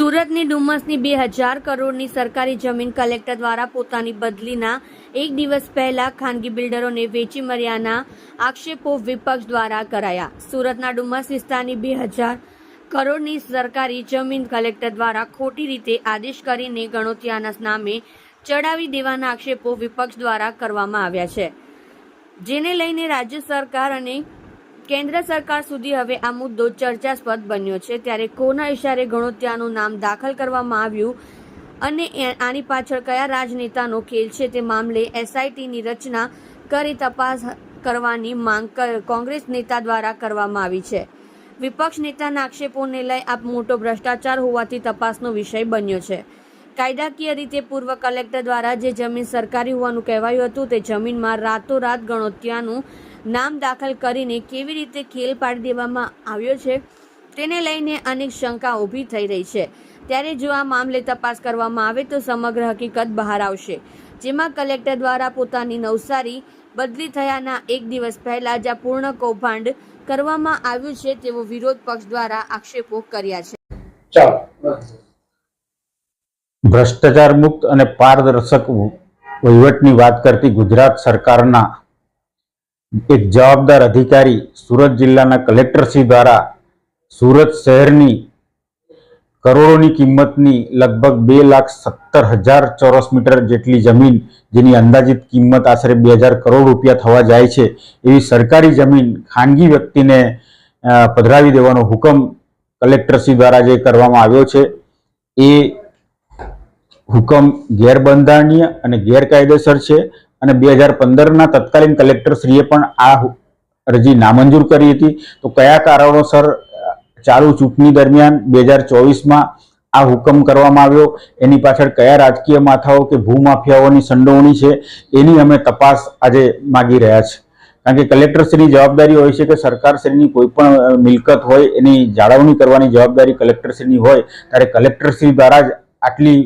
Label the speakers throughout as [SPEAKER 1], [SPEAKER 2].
[SPEAKER 1] સુરતની ડુમસની 2000 કરોડની સરકારી જમીન કલેક્ટર દ્વારા પોતાની બદલીના એક દિવસ પહેલા ખાનગી બિલ્ડરોને વેચી મર્યાના આક્ષેપો વિપક્ષ દ્વારા કરાયા। સુરતના ડુમસ વિસ્તારની 2000 કરોડની સરકારી જમીન કલેક્ટર દ્વારા ખોટી રીતે આદેશ કરીને ગણોતિયાના નામે ચડાવી દેવાના આક્ષેપો વિપક્ષ દ્વારા કરવામાં આવ્યા છે, જેને લઈને રાજ્ય સરકાર અને કેન્દ્ર સરકાર સુધી હવે આ મુદ્દો ચર્ચાસ્પદ બન્યો છે। ત્યારે કોના ઇશારે ગણોતિયાનું નામ દાખલ કરવામાં આવ્યું અને આની પાછળ કયા રાજનેતાનો ખેલ છે તે મામલે એસઆઈટીની રચના કરી તપાસ કરવાની માંગ કોંગ્રેસ નેતા દ્વારા કરવામાં આવી છે। વિપક્ષ નેતાના આક્ષેપોને લઈ આ મોટો ભ્રષ્ટાચાર હોવાથી તપાસનો વિષય બન્યો છે। કાયદાકીય રીતે પૂર્વ કલેક્ટર દ્વારા જે જમીન સરકારી હોવાનું કહેવાયું હતું તે જમીનમાં રાતોરાત ગણોતિયાનું નામ દાખલ કરીને કેવી રીતે ખેલ પાડી દેવામાં આવ્યો છે તેને લઈને અનેક શંકા ઊભી થઈ રહી છે। ત્યારે જો આ મામલે તપાસ કરવામાં આવે તો સમગ્ર હકીકત બહાર આવશે, જેમાં કલેક્ટર દ્વારા પોતાની નવસારી બદલી થયાના એક દિવસ પહેલા જ આ પૂર્ણ કૌભાંડ કરવામાં આવ્યું છે તેવો વિરોધ પક્ષ દ્વારા આક્ષેપો કર્યા છે।
[SPEAKER 2] ભ્રષ્ટાચાર મુક્ત અને પારદર્શક વહીવટની વાત કરતી ગુજરાત સરકારના એક જવાબદાર અધિકારી સુરત જિલ્લાના કલેક્ટરશ્રી દ્વારા સુરત શહેરની કરોડોની કિંમતની લગભગ 2,70,000 ચોરસ મીટર જેટલી જમીન, જેની અંદાજિત કિંમત આશરે 2,000 કરોડ રૂપિયા થવા જાય છે, એવી સરકારી જમીન ખાનગી વ્યક્તિને પધરાવી દેવાનો હુકમ કલેક્ટરશ્રી દ્વારા જે કરવામાં આવ્યો છે એ હુકમ ગેરબંધારણીય અને ગેરકાયદેસર છે અને 2015ના તત્કાલીન કલેક્ટરશ્રીએ પણ આ અરજી નામંજૂર કરી હતી। તો કયા કારણોસર ચાલુ ચૂંટણી દરમિયાન 2024માં આ હુકમ કરવામાં આવ્યો, એની પાછળ કયા રાજકીય માથાઓ કે ભૂમાફિયાઓની સંડોવણી છે એની અમે તપાસ આજે માગી રહ્યા છે। કારણ કે કલેક્ટરશ્રીની જવાબદારી હોય છે કે સરકારશ્રીની કોઈ પણ મિલકત હોય એની જાળવણી કરવાની જવાબદારી કલેક્ટરશ્રીની હોય, ત્યારે કલેક્ટરશ્રી દ્વારા જ આટલી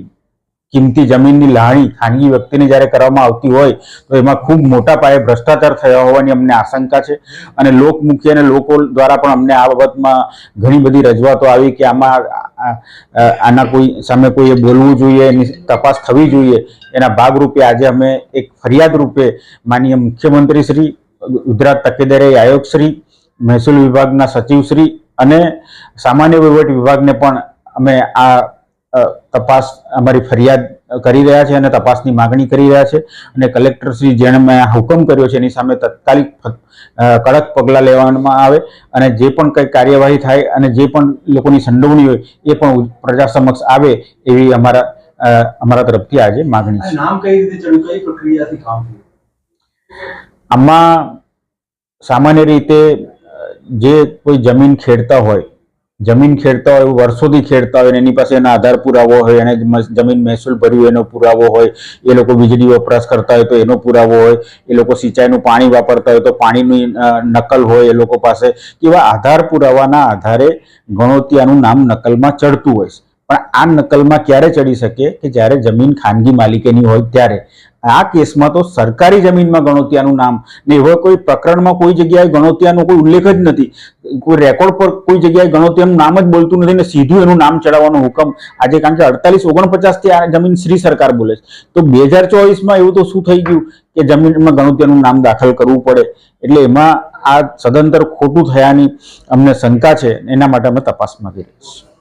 [SPEAKER 2] કિંમતી જમીનની લાહણી ખાનગી વ્યક્તિને જ્યારે કરવામાં આવતી હોય તો એમાં ખૂબ મોટા પાયે ભ્રષ્ટાચાર થયા હોવાની અમને આશંકા છે અને લોકમુખી અને લોકો દ્વારા પણ અમને આ બાબતમાં ઘણી બધી રજૂઆતો આવી કે આના કોઈ સામે કોઈએ બોલવું જોઈએ, એની તપાસ થવી જોઈએ। એના ભાગરૂપે આજે અમે એક ફરિયાદ રૂપે માનનીય મુખ્યમંત્રી શ્રી, ગુજરાત તકેદારી આયોગ શ્રી, મહેસૂલ વિભાગના સચિવશ્રી અને સામાન્ય વહીવટ વિભાગને પણ અમે આ તપાસ અમારી ફરિયાદ કરી રહ્યા છે અને તપાસની માગણી કરી રહ્યા છે અને કલેક્ટરશ્રી જેણે મેં હુકમ કર્યો છે એની સામે તાત્કાલિક કડક પગલાં લેવામાં આવે અને જે પણ કંઈ કાર્યવાહી થાય અને જે પણ લોકોની સંડોવણી હોય એ પણ પ્રજા સમક્ષ આવે એવી અમારા તરફથી આજે માગણી છે।
[SPEAKER 3] નામ કઈ રીતે ચડ્યું, કઈ પ્રક્રિયાથી કામ થયું?
[SPEAKER 2] આમાં સામાન્ય રીતે જે કોઈ જમીન ખેડતા હોય, વર્ષોથી ખેડતા હોય, એની પાસે એના આધાર પુરાવો હોય, એને જમીન મહેસૂલ ભર્યું એનો પુરાવો હોય, એ લોકો વીજળી વપરાશ કરતા હોય તો એનો પુરાવો હોય, એ લોકો સિંચાઈનું પાણી વાપરતા હોય તો પાણીની નકલ હોય એ લોકો પાસે, એવા આધાર પુરાવાના આધારે ગણોતિયાનું નામ નકલમાં ચડતું હોય છે। પણ આ નકલમાં ક્યારે ચડી શકે કે જ્યારે જમીન ખાનગી માલિકીની હોય ત્યારે। આ કેસમાં તો સરકારી જમીનમાં ગણોતિયાનું નામ ને એવા કોઈ પ્રકરણમાં કોઈ જગ્યાએ ગણોતિયાનો કોઈ ઉલ્લેખ જ નથી, કોઈ રેકોર્ડ પર કોઈ જગ્યાએ ગણોતિયાનું નામ જ બોલતું નથી ને સીધું એનું નામ ચડાવવાનો હુકમ આજે, કારણ કે 48-49 થી આ જમીન શ્રી સરકાર બોલે છે, તો 2024માં એવું તો શું થઈ ગયું કે જમીનમાં ગણોતિયાનું નામ દાખલ કરવું પડે? એટલે એમાં આ સદંતર ખોટું થયાની અમને શંકા છે, એના માટે અમે તપાસ માંગી રહી છીએ।